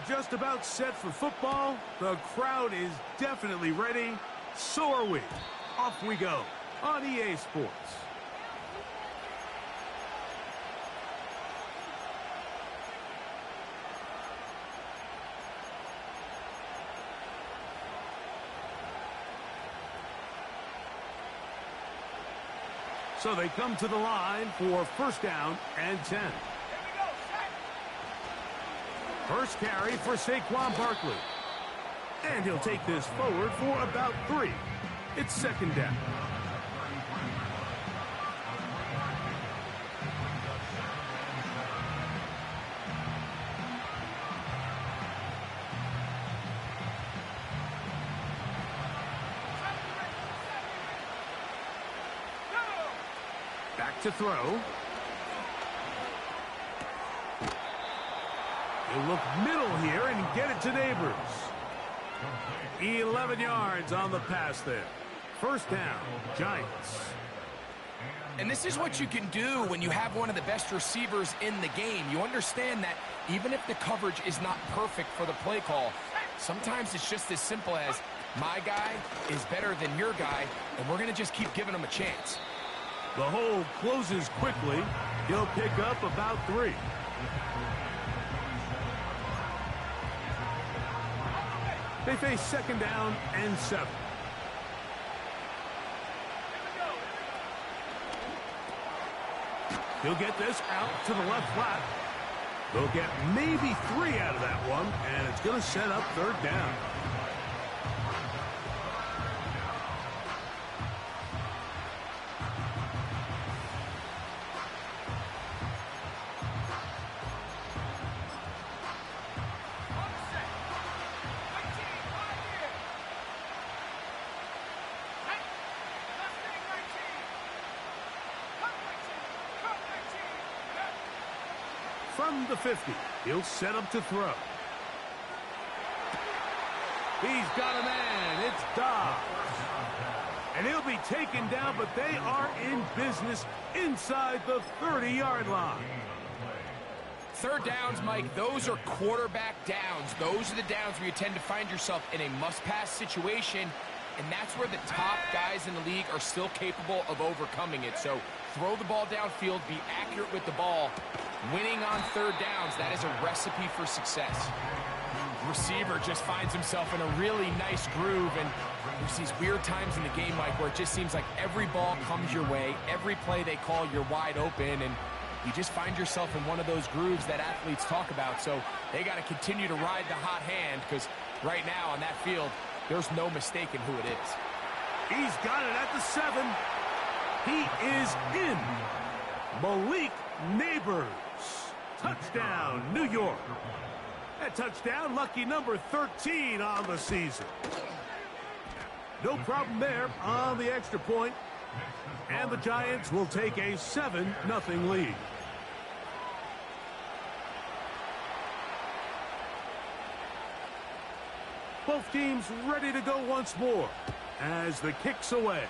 just about set for football. The crowd is definitely ready. So are we. Off we go on EA Sports. So they come to the line for first down and 10. First carry for Saquon Barkley. And he'll take this forward for about 3. It's second down. Back to throw. He'll look middle here and get it to Neighbors. 11 yards on the pass there. First down, Giants. And this is what you can do when you have one of the best receivers in the game. You understand that even if the coverage is not perfect for the play call, sometimes it's just as simple as my guy is better than your guy, and we're going to just keep giving him a chance. The hole closes quickly. He'll pick up about 3. They face second down and 7. He'll get this out to the left flat. They'll get maybe 3 out of that one, and it's going to set up third down. From the 50, he'll set up to throw. He's got a man. It's Dobbs. And he'll be taken down, but they are in business inside the 30-yard line. Third downs, Mike, those are quarterback downs. Those are the downs where you tend to find yourself in a must-pass situation, and that's where the top guys in the league are still capable of overcoming it. So throw the ball downfield, be accurate with the ball. Winning on third downs, that is a recipe for success. Receiver just finds himself in a really nice groove, and there's these weird times in the game, Mike, where it just seems like every ball comes your way, every play they call, you're wide open, and you just find yourself in one of those grooves that athletes talk about. So they got to continue to ride the hot hand, because right now on that field, there's no mistaking who it is. He's got it at the 7. He is in. Malik Neighbors. Touchdown, New York. That touchdown, lucky number 13 on the season. No problem there on the extra point. And the Giants will take a 7-0 lead. Both teams ready to go once more as the kick's away.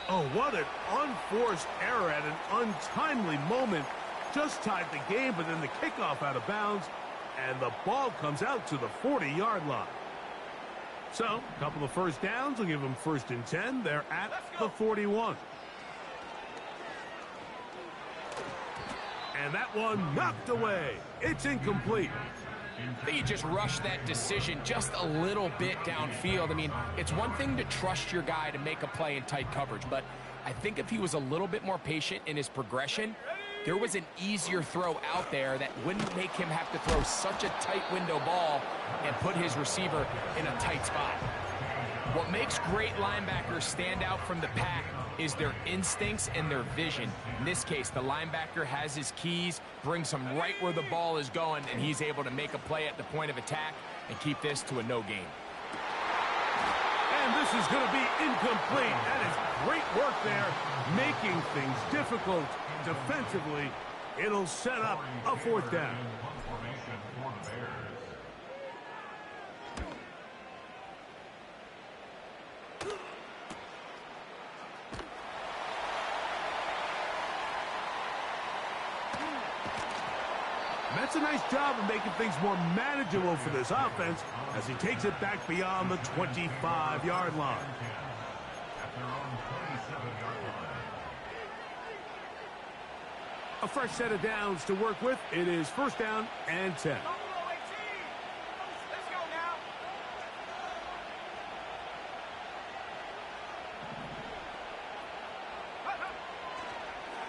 Oh, what an unforced error at an untimely moment. Just tied the game, but then the kickoff out of bounds, and the ball comes out to the 40-yard line. So, a couple of first downs will give them first and 10. They're at the 41. And that one knocked away. It's incomplete. I think he just rushed that decision just a little bit downfield. I mean, it's one thing to trust your guy to make a play in tight coverage, but I think if he was a little bit more patient in his progression, there was an easier throw out there that wouldn't make him have to throw such a tight window ball and put his receiver in a tight spot. What makes great linebackers stand out from the pack is their instincts and their vision. In this case, the linebacker has his keys, brings him right where the ball is going, and he's able to make a play at the point of attack and keep this to a no gain. And this is going to be incomplete. That is great work there, making things difficult defensively. It'll set up a fourth down. Mets That's a nice job of making things more manageable for this offense as he takes it back beyond the 25-yard line. A fresh set of downs to work with. It is first down and 10.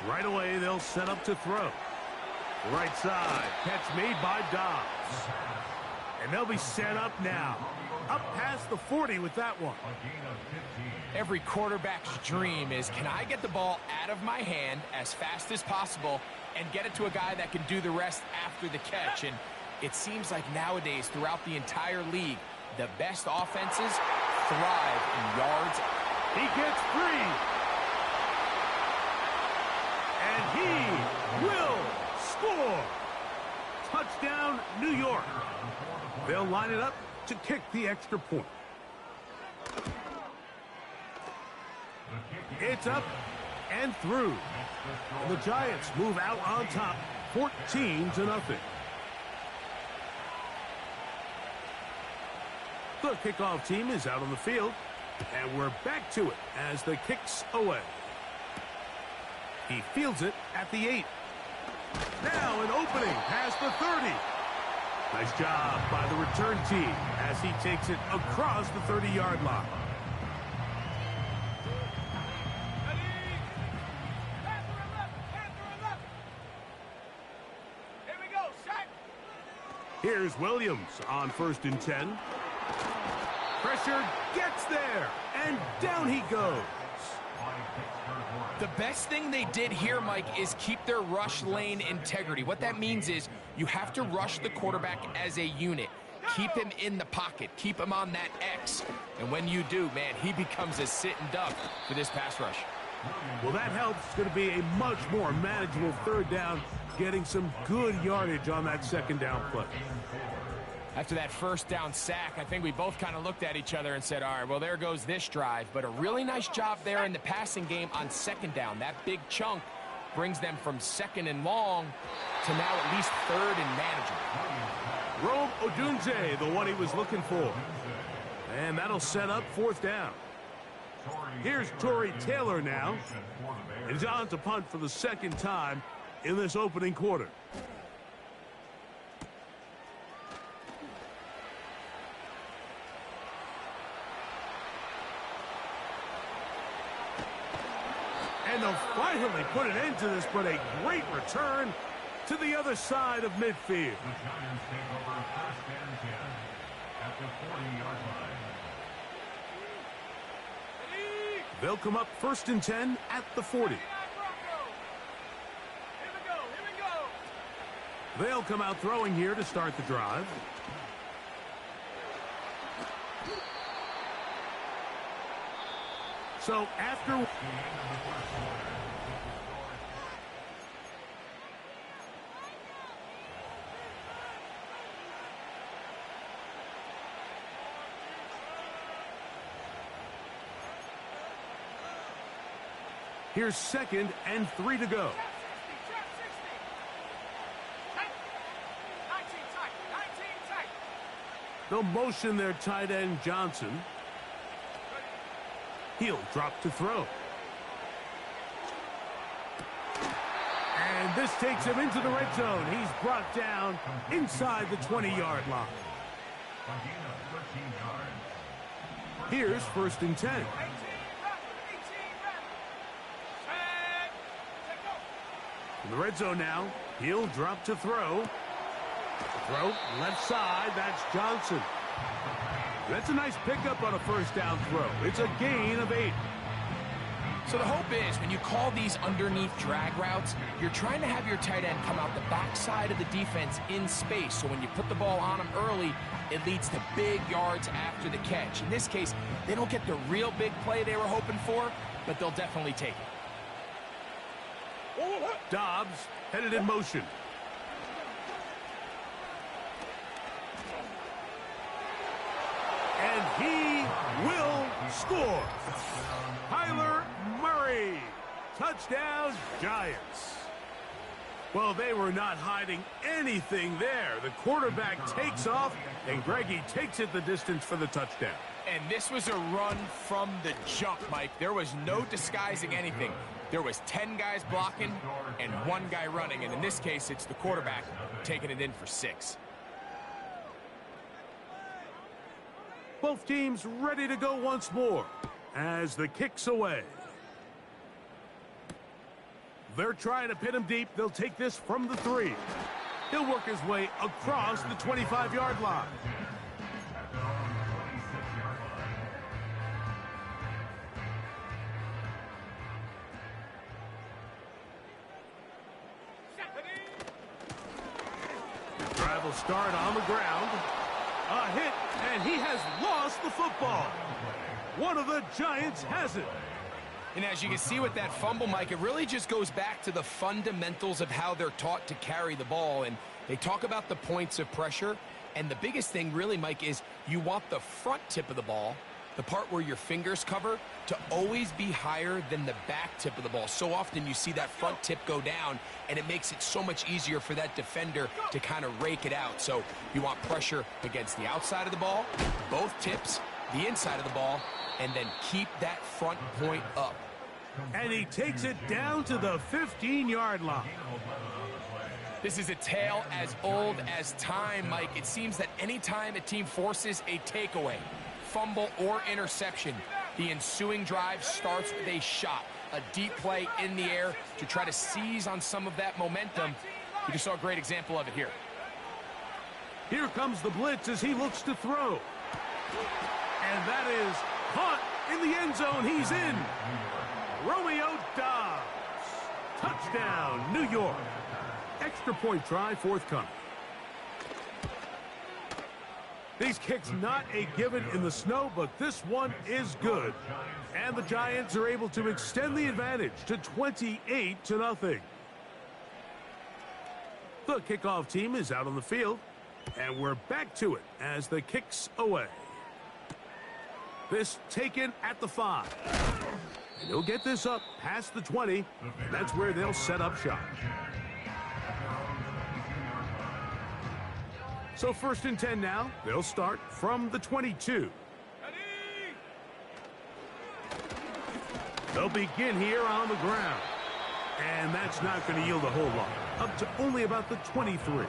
Right away, they'll set up to throw. Right side, catch made by Dobbs. And they'll be set up now. Up past the 40 with that one. Every quarterback's dream is, can I get the ball out of my hand as fast as possible and get it to a guy that can do the rest after the catch? And it seems like nowadays, throughout the entire league, the best offenses thrive in yards. He gets free. And he will score. Touchdown, New York. They'll line it up to kick the extra point. It's up and through. And the Giants move out on top, 14-0. The kickoff team is out on the field, and we're back to it as the kick's away. He fields it at the 8. Now an opening past the 30. Nice job by the return team as he takes it across the 30-yard line. Here's Williams on 1st and 10. Pressure gets there, and down he goes. The best thing they did here, Mike, is keep their rush lane integrity. What that means is you have to rush the quarterback as a unit. Keep him in the pocket. Keep him on that X. And when you do, man, he becomes a sitting duck for this pass rush. Well, that helps. It's going to be a much more manageable third down, getting some good yardage on that second down play. After that first down sack, I think we both kind of looked at each other and said, all right, well, there goes this drive. But a really nice job there in the passing game on second down. That big chunk brings them from second and long to now at least third and manageable. Rome Odunze, the one he was looking for. And that'll set up 4th down. Here's Torrey Taylor now. And he's on to punt for the second time in this opening quarter. And they'll finally put an end to this, but a great return to the other side of midfield. The Giants take over 1st and 10 at the 40-yard line. They'll come up 1st and 10 at the 40. They'll come out throwing here to start the drive. So after... Here's 2nd and 3 to go. They'll motion their tight end Johnson. He'll drop to throw. And this takes him into the red zone. He's brought down inside the 20-yard line. Here's 1st and 10. In the red zone now, he'll drop to throw. Throw left side, that's Johnson. That's a nice pickup on a first down throw. It's a gain of 8. So the hope is when you call these underneath drag routes, you're trying to have your tight end come out the backside of the defense in space. So when you put the ball on him early, it leads to big yards after the catch. In this case, they don't get the real big play they were hoping for, but they'll definitely take it. Dobbs headed in motion. And he will score. Kyler Murray. Touchdown, Giants. Well, they were not hiding anything there. The quarterback takes off, and Greggy takes it the distance for the touchdown. And this was a run from the jump, Mike. There was no disguising anything. There was 10 guys blocking and 1 guy running. And in this case, it's the quarterback taking it in for 6. Both teams ready to go once more as the kick's away. They're trying to pin him deep. They'll take this from the 3. He'll work his way across the 25-yard line. Drive will start on the ground. A hit, and he has lost the football. One of the Giants has it. And as you can see with that fumble, Mike, it really just goes back to the fundamentals of how they're taught to carry the ball. And they talk about the points of pressure. And the biggest thing really, Mike, is you want the front tip of the ball, the part where your fingers cover, to always be higher than the back tip of the ball. So often you see that front tip go down, and it makes it so much easier for that defender to kind of rake it out. So you want pressure against the outside of the ball, both tips, the inside of the ball, and then keep that front point up. And he takes it down to the 15-yard line. This is a tale as old as time, Mike. It seems that anytime a team forces a takeaway, fumble, or interception, the ensuing drive starts with a shot, a deep play in the air to try to seize on some of that momentum. You just saw a great example of it here. Here comes the blitz as he looks to throw. And that is caught in the end zone. He's in. Romeo Dobbs. Touchdown, New York. Extra point try forthcoming. These kicks not a given in the snow, but this one is good. And the Giants are able to extend the advantage to 28-0. The kickoff team is out on the field, and we're back to it as the kick's away. This taken at the 5. And he'll get this up past the 20, and that's where they'll set up shop. So 1st and 10 now. They'll start from the 22. They'll begin here on the ground. And that's not going to yield a whole lot. Up to only about the 23.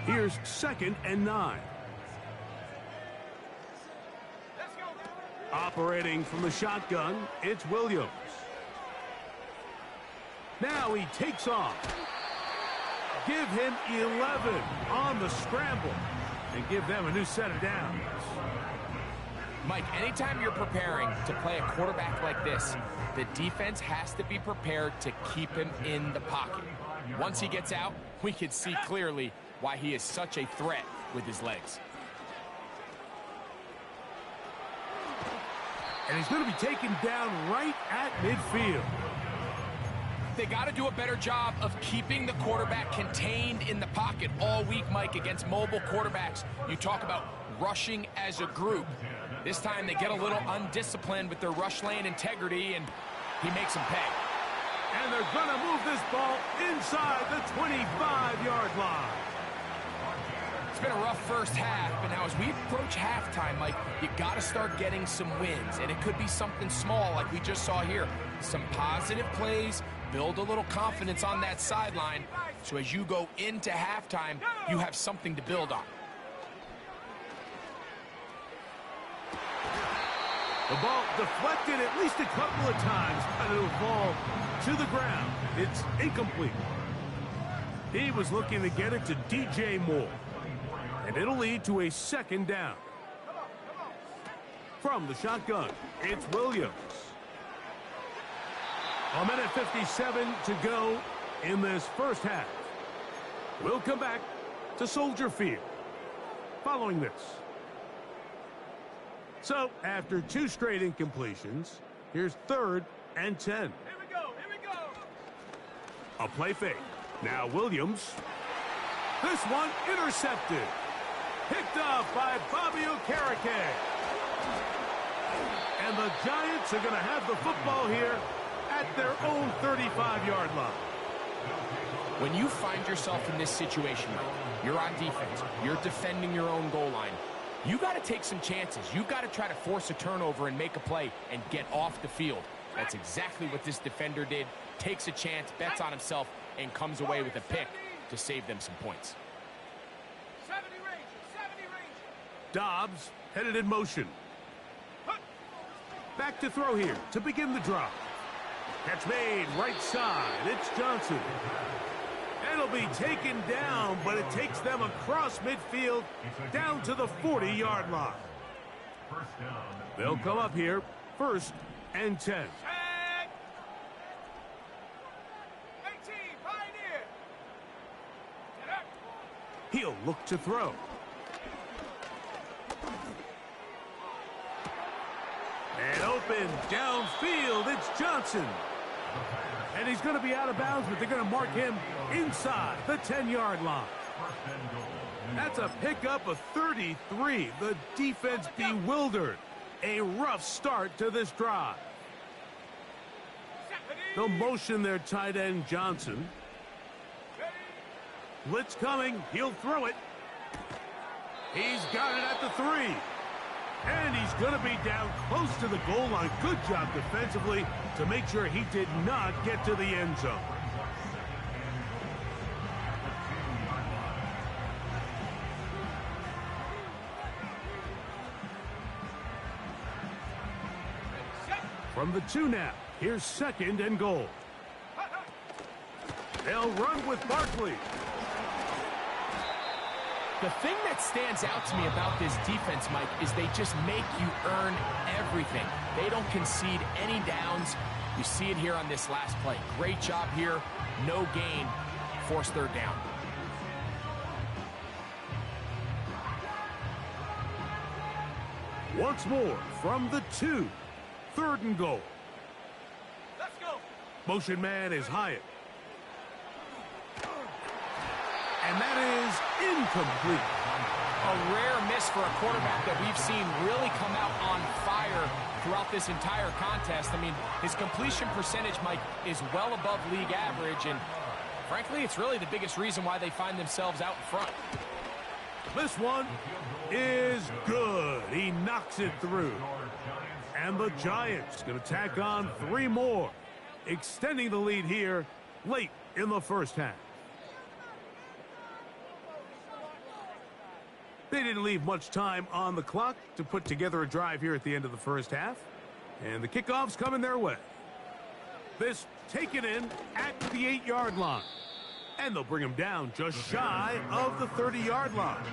Here's 2nd and 9. Operating from the shotgun, it's Williams. Now he takes off. Give him 11 on the scramble and give them a new set of downs. Mike, anytime you're preparing to play a quarterback like this, the defense has to be prepared to keep him in the pocket. Once he gets out, we can see clearly why he is such a threat with his legs. And he's going to be taken down right at midfield. They got to do a better job of keeping the quarterback contained in the pocket all week, Mike, against mobile quarterbacks. You talk about rushing as a group. This time they get a little undisciplined with their rush lane integrity, and he makes them pay. And they're going to move this ball inside the 25-yard line. It's been a rough first half, but now as we approach halftime, Mike, you got to start getting some wins, and it could be something small like we just saw here. Some positive plays, build a little confidence on that sideline, so as you go into halftime, you have something to build on. The ball deflected at least a couple of times, and it'll fall to the ground. It's incomplete. He was looking to get it to DJ Moore. And it'll lead to a 2nd down. From the shotgun, it's Williams. A minute 57 to go in this first half. We'll come back to Soldier Field following this. So, after 2 straight incompletions, here's 3rd and 10. Here we go. A play fake. Now Williams. This one intercepted. Picked off by Bobby Okereke. And the Giants are going to have the football here at their own 35-yard line. When you find yourself in this situation, Mike, you're on defense, you're defending your own goal line, you got to take some chances. You got to try to force a turnover and make a play and get off the field. That's exactly what this defender did. Takes a chance, bets on himself, and comes away with a pick to save them some points. 70 Rangers. Dobbs headed in motion. Back to throw here to begin the drive. Catch made right side. It's Johnson. It'll be taken down, but it takes them across midfield down to the 40-yard line. First down. They'll come up here, 1st and 10. 18, Pioneer. Get up. He'll look to throw. And open downfield, it's Johnson. And he's going to be out of bounds, but they're going to mark him inside the 10-yard line. First and goal. That's a pickup of 33. The defense bewildered. A rough start to this drive. They'll motion their tight end Johnson. Blitz coming. He'll throw it. He's got it at the 3. And he's going to be down close to the goal line. Good job defensively to make sure he did not get to the end zone. From the 2 now, here's 2nd and goal. They'll run with Barkley. The thing that stands out to me about this defense, Mike, is they just make you earn everything. They don't concede any downs. You see it here on this last play. Great job here. No gain. Force 3rd down. Once more from the 2. 3rd and goal. Let's go. Motion man is Hyatt. And that is incomplete. A rare miss for a quarterback that we've seen really come out on fire throughout this entire contest. I mean, his completion percentage, Mike, is well above league average, and frankly, it's really the biggest reason why they find themselves out in front. This one is good. He knocks it through. And the Giants going to tack on 3 more, extending the lead here late in the first half. They didn't leave much time on the clock to put together a drive here at the end of the first half. And the kickoff's coming their way. This taken in at the 8-yard line. And they'll bring him down just shy of the 30-yard line.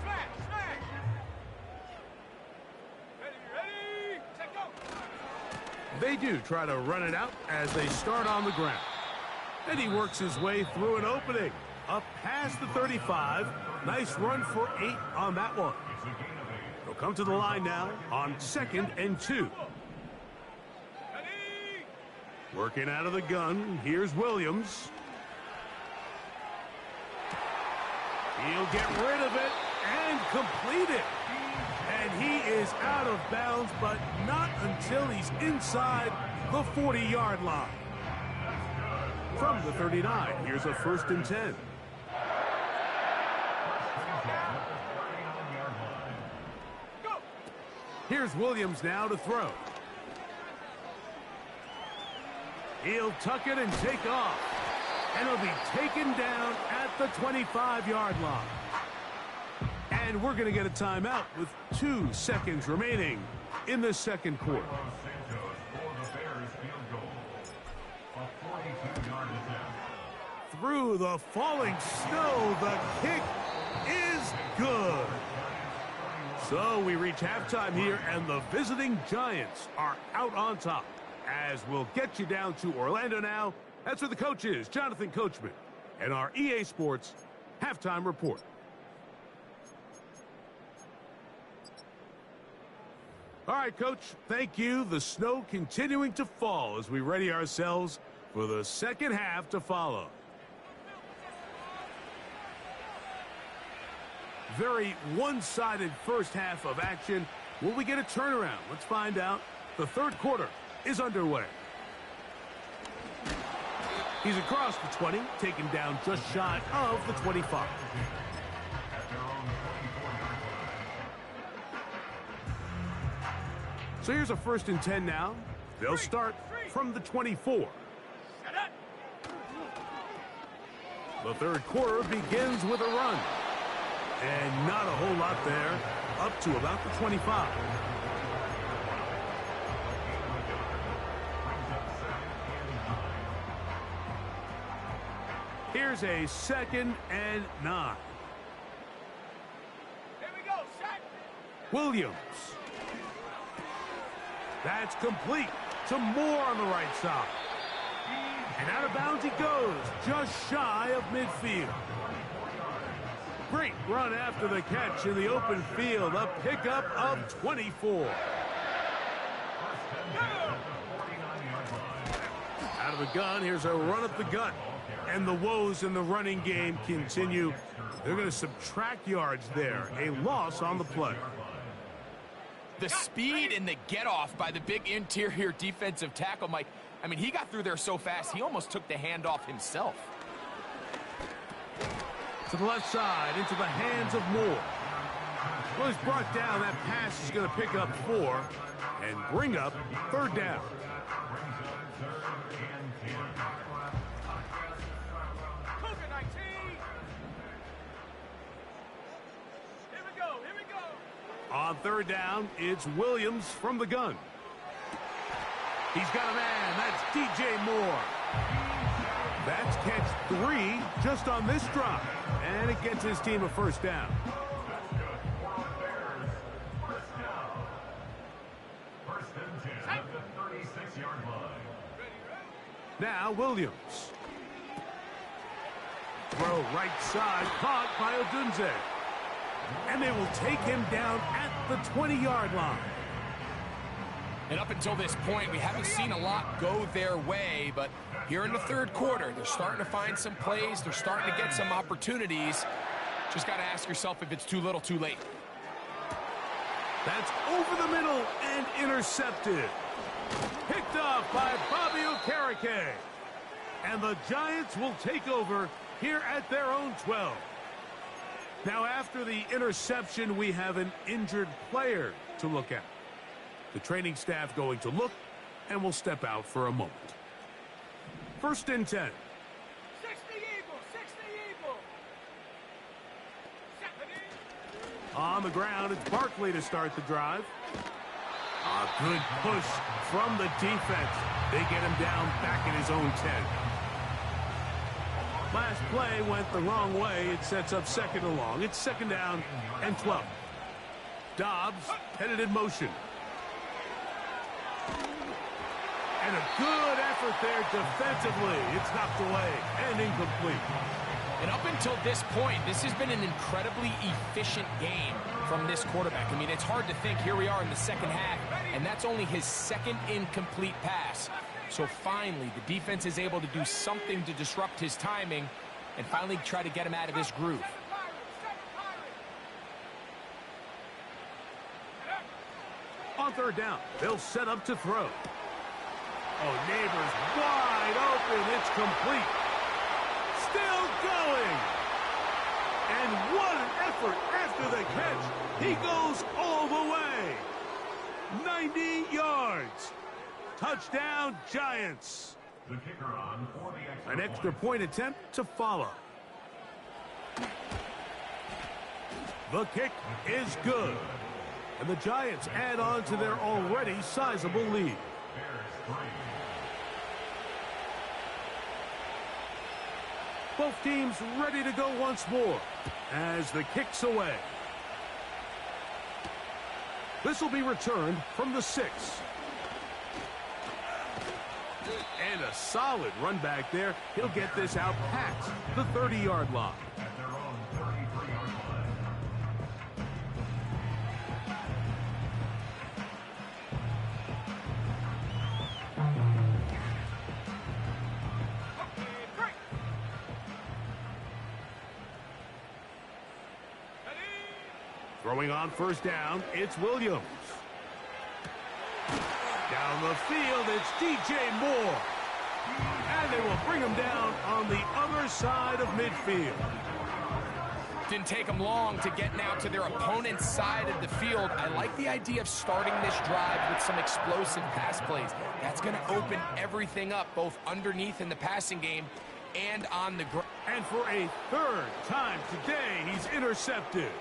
Smash. Ready. Take go. They do try to run it out as they start on the ground. And he works his way through an opening. Up past the 35. Nice run for 8 on that one. They'll come to the line now on 2nd and 2. Working out of the gun. Here's Williams. He'll get rid of it and complete it. And he is out of bounds, but not until he's inside the 40-yard line. From the 39, here's a 1st and 10. Here's Williams now to throw. He'll tuck it and take off. And he'll be taken down at the 25-yard line. And we're going to get a timeout with 2 seconds remaining in the second quarter. Through the falling snow, the kick is good. So we reach halftime here, and the visiting Giants are out on top. As we'll get you down to Orlando now. That's where the coach is, Jonathan Coachman, and our EA Sports halftime report. All right, Coach, thank you. The snow continuing to fall as we ready ourselves for the second half to follow. Very one-sided first half of action. Will we get a turnaround? Let's find out. The third quarter is underway. He's across the 20, taken down just shy of the 25. So here's a 1st and 10 now. They'll start from the 24. The third quarter begins with a run. And not a whole lot there, up to about the 25. Here's a 2nd and 9. Here we go, set. Williams. That's complete to Moore on the right side. And out of bounds he goes, just shy of midfield. Great run after the catch in the open field, a pickup of 24. Out of the gun, here's a run up the gut. And the woes in the running game continue. They're going to subtract yards there. A loss on the play. The speed and the get-off by the big interior defensive tackle, Mike. I mean, he got through there so fast, he almost took the handoff himself. To the left side, into the hands of Moore. Well, he's brought down. That pass is going to pick up 4 and bring up 3rd down. Cougar 19. Here we go, here we go. On 3rd down, it's Williams from the gun. He's got a man. That's DJ Moore. That's catch 3 just on this drive. And it gets his team a 1st down. Now Williams. Throw right side, caught by Odunze. And they will take him down at the 20-yard line. And up until this point, we haven't seen a lot go their way, but here in the third quarter, they're starting to find some plays. They're starting to get some opportunities. Just got to ask yourself if it's too little, too late. That's over the middle and intercepted. Picked off by Bobby Okereke. And the Giants will take over here at their own 12. Now, after the interception, we have an injured player to look at. The training staff going to look, and will step out for a moment. 1st and 10. 60 Eagle, 60 Eagle. 70. On the ground, it's Barkley to start the drive. A good push from the defense. They get him down back in his own 10. Last play went the wrong way. It sets up 2nd and long. It's 2nd down and 12. Dobbs headed in motion. And a good effort there defensively. It's knocked away and incomplete. And up until this point, this has been an incredibly efficient game from this quarterback. I mean, it's hard to think. Here we are in the second half, and that's only his 2nd incomplete pass. So finally, the defense is able to do something to disrupt his timing and finally try to get him out of this groove. On 3rd down, they'll set up to throw. Oh, Neighbors wide open. It's complete. Still going. And what an effort after the catch. He goes all the way. 90 yards. Touchdown, Giants. The kicker on for the An extra point attempt to follow. The kick is good. And the Giants add on to their already sizable lead. Both teams ready to go once more as the kick's away. This will be returned from the 6. And a solid run back there. He'll get this out past the 30-yard line. at their own 33-yard line. Ready? Throwing on first down, it's Williams. Down the field, it's DJ Moore. And they will bring him down on the other side of midfield. Didn't take them long to get now to their opponent's side of the field. I like the idea of starting this drive with some explosive pass plays. That's going to open everything up, both underneath in the passing game and on the ground. And for a third time today, he's intercepted.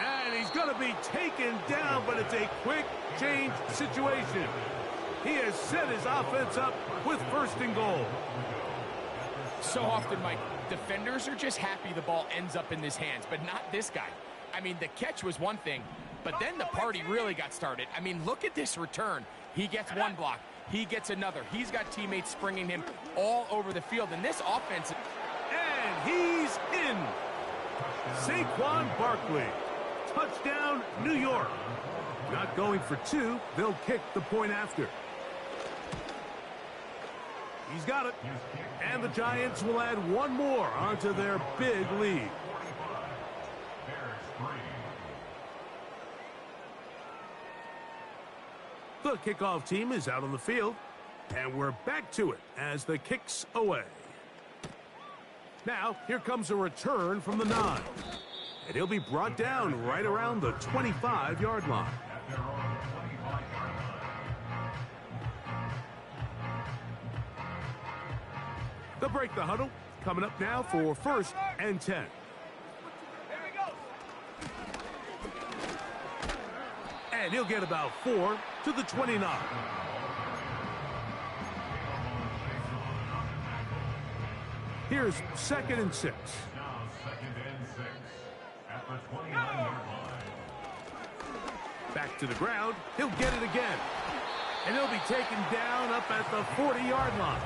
And he's going to be taken down, but it's a quick change situation. He has set his offense up with first and goal. So often, Mike, defenders are just happy the ball ends up in his hands, but not this guy. I mean, the catch was one thing, but then the party really got started. I mean, look at this return. He gets one block. He gets another. He's got teammates springing him all over the field, and this offense... And he's in. Saquon Barkley. Touchdown, New York. Not going for two. They'll kick the point after. He's got it. And the Giants will add one more onto their big lead. The kickoff team is out on the field. And we're back to it as the kick's away. Now, here comes a return from the 9. And he'll be brought down right around the 25-yard line. They'll break the huddle. Coming up now for 1st and 10. Here we go. And he'll get about 4 to the 29. Here's 2nd and 6. Now 2nd and 6 at the 29-yard line. Back to the ground. He'll get it again. And he'll be taken down up at the 40-yard line.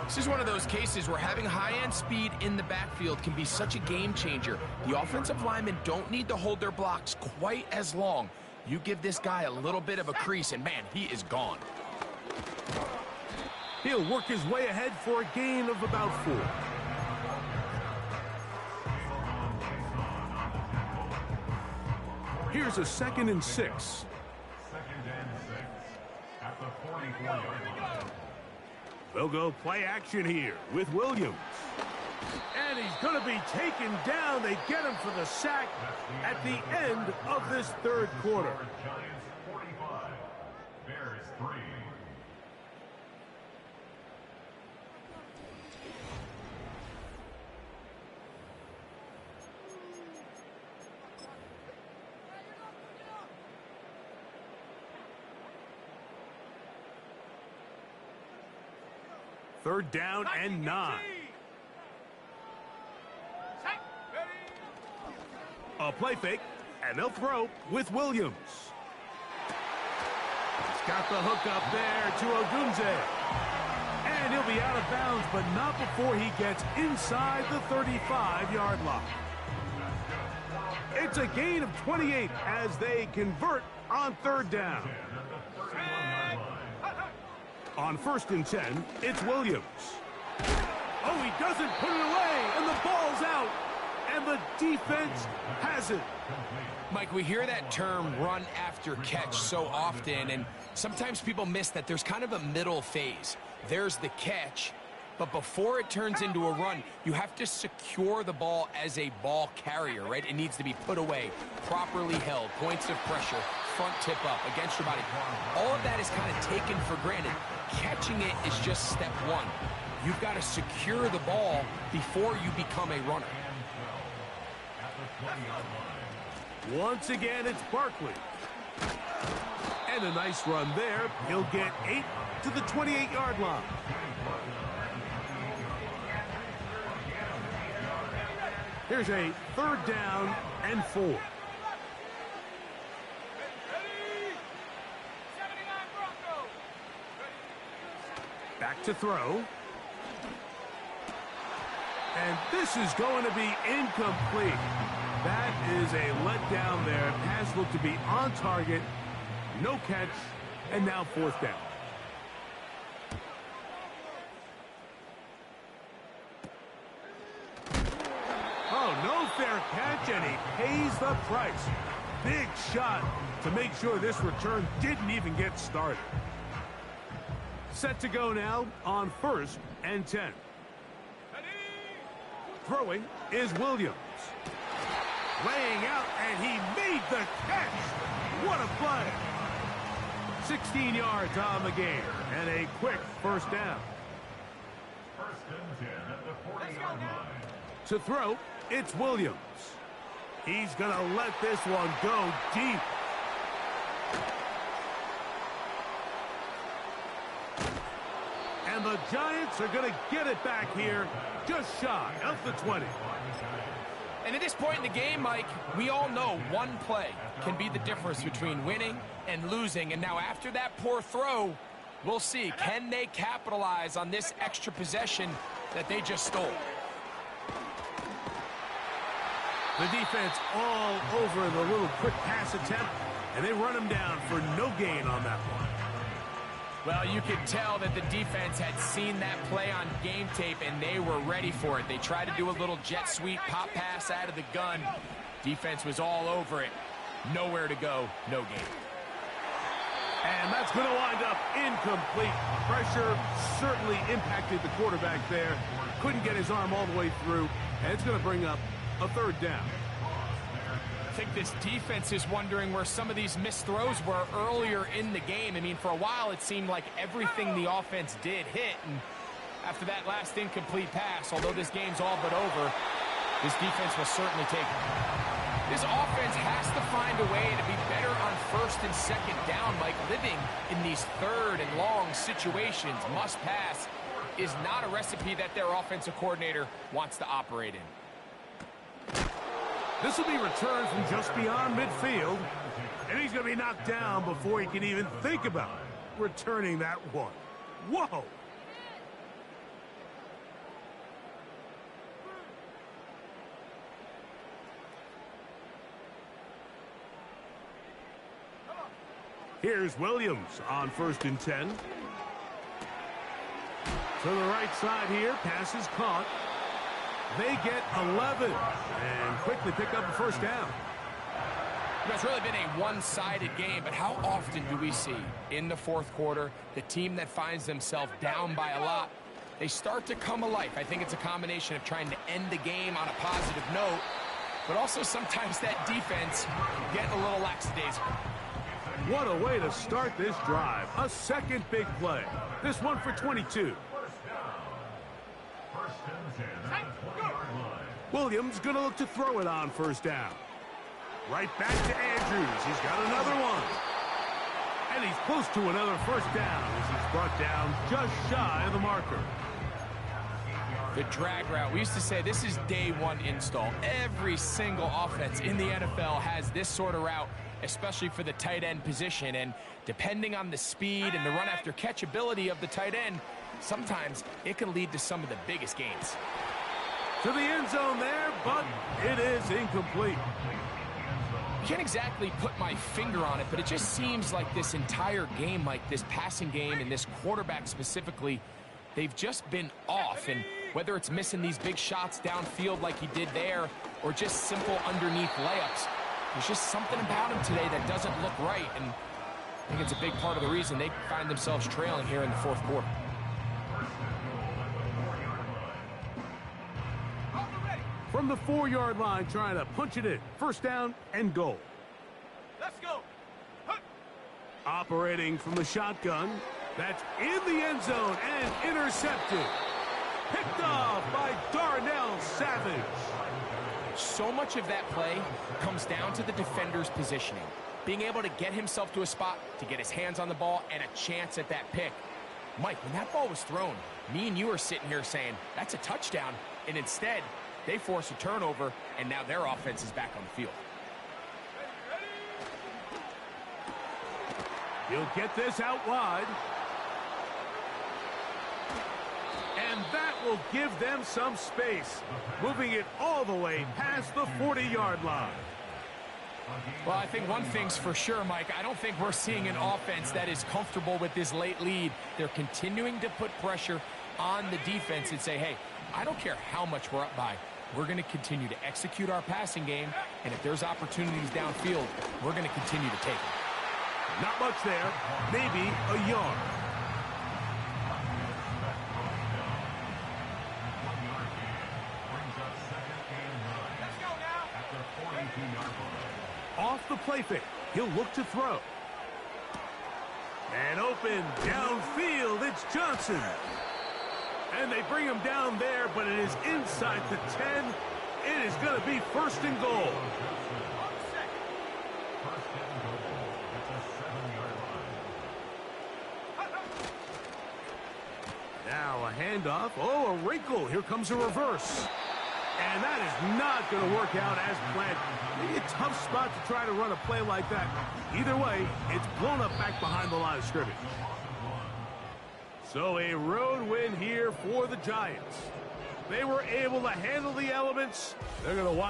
This is one of those cases where having high-end speed in the backfield can be such a game changer. The offensive linemen don't need to hold their blocks quite as long. You give this guy a little bit of a crease, and man, he is gone. He'll work his way ahead for a gain of about 4. Here's a 2nd and 6. 2nd and 6 at the 44-yard line. They'll go play action here with Williams. And he's going to be taken down. They get him for the sack at the end of this third quarter. Giants 45, Bears 3. Third down and 9. A play fake, and they'll throw with Williams. He's got the hook up there to Ogunze. And he'll be out of bounds, but not before he gets inside the 35-yard line. It's a gain of 28 as they convert on third down. On 1st and 10, it's Williams. Oh, he doesn't put it away, and the ball's out. And the defense has it. Mike, we hear that term run after catch so often, and sometimes people miss that there's kind of a middle phase. There's the catch, but before it turns into a run, you have to secure the ball as a ball carrier, right? It needs to be put away, properly held, points of pressure, front tip up against your body. All of that is kind of taken for granted. Catching it is just step one. You've got to secure the ball before you become a runner. Once again, it's Barkley. And a nice run there. He'll get 8 to the 28-yard line. Here's a 3rd down and 4. Ready? 79 Broncos. Back to throw. And this is going to be incomplete. That is a letdown there. Pass looked to be on target. No catch. And now 4th down. fair catch, and he pays the price. Big shot to make sure this return didn't even get started. Set to go now on 1st and 10. Throwing is Williams. Laying out, and he made the catch. What a play. 16 yards on the game, and a quick first down. 1st and 10 at the 40-yard line. To throw, it's Williams. He's going to let this one go deep. And the Giants are going to get it back here, just shy of the 20. And at this point in the game, Mike, we all know one play can be the difference between winning and losing. And now after that poor throw, we'll see, can they capitalize on this extra possession that they just stole? The defense all over the little quick pass attempt, and they run him down for no gain on that one. Well, you could tell that the defense had seen that play on game tape, and they were ready for it. They tried to do a little jet sweep pop pass out of the gun. Defense was all over it. Nowhere to go, no gain. And that's going to wind up incomplete. Pressure certainly impacted the quarterback there. Couldn't get his arm all the way through, and it's going to bring up a 3rd down. I think this defense is wondering where some of these missed throws were earlier in the game. I mean, for a while, it seemed like everything the offense did hit. And after that last incomplete pass, although this game's all but over, this defense will certainly take it. This offense has to find a way to be better on 1st and 2nd down. Like, living in these 3rd and long situations, must pass, is not a recipe that their offensive coordinator wants to operate in. This will be returned from just beyond midfield, and he's going to be knocked down before he can even think about returning that one. Whoa! Here's Williams on 1st and 10. To the right side here, pass is caught. They get 11 and quickly pick up a 1st down. It's really been a one-sided game, but how often do we see in the 4th quarter the team that finds themselves down by a lot, they start to come alive? I think it's a combination of trying to end the game on a positive note, but also sometimes that defense getting a little lackadaisical. What a way to start this drive. A second big play. This one for 22. Williams going to look to throw it on 1st down. Right back to Andrews. He's got another one. And he's close to another 1st down as he's brought down just shy of the marker. The drag route. We used to say this is day one install. Every single offense in the NFL has this sort of route, especially for the tight end position. And depending on the speed and the run after catch ability of the tight end, sometimes it can lead to some of the biggest gains. To the end zone there, but it is incomplete. I can't exactly put my finger on it, but it just seems like this entire game, like this passing game and this quarterback specifically, they've just been off. And whether it's missing these big shots downfield like he did there or just simple underneath layups, there's just something about him today that doesn't look right. And I think it's a big part of the reason they find themselves trailing here in the 4th quarter. From the 4-yard line, trying to punch it in. 1st down and goal. Let's go. Operating from the shotgun. That's in the end zone and intercepted. Picked off by Darnell Savage. So much of that play comes down to the defender's positioning. Being able to get himself to a spot, to get his hands on the ball, and a chance at that pick. Mike, when that ball was thrown, me and you are sitting here saying, that's a touchdown. And instead, they force a turnover, and now their offense is back on the field. He'll get this out wide. And that will give them some space, moving it all the way past the 40-yard line. Well, I think one thing's for sure, Mike. I don't think we're seeing an offense that is comfortable with this late lead. They're continuing to put pressure on the defense and say, hey, I don't care how much we're up by. We're going to continue to execute our passing game, and if there's opportunities downfield, we're going to continue to take them. Not much there. Maybe a yard. Let's go now. Off the play fake. He'll look to throw. And open downfield. It's Johnson. And they bring him down there, but it is inside the 10. It is going to be 1st and goal. Now a handoff. Oh, a wrinkle. Here comes a reverse. And that is not going to work out as planned. Maybe a tough spot to try to run a play like that. Either way, it's blown up back behind the line of scrimmage. So a road win here for the Giants. They were able to handle the elements. They're going to wind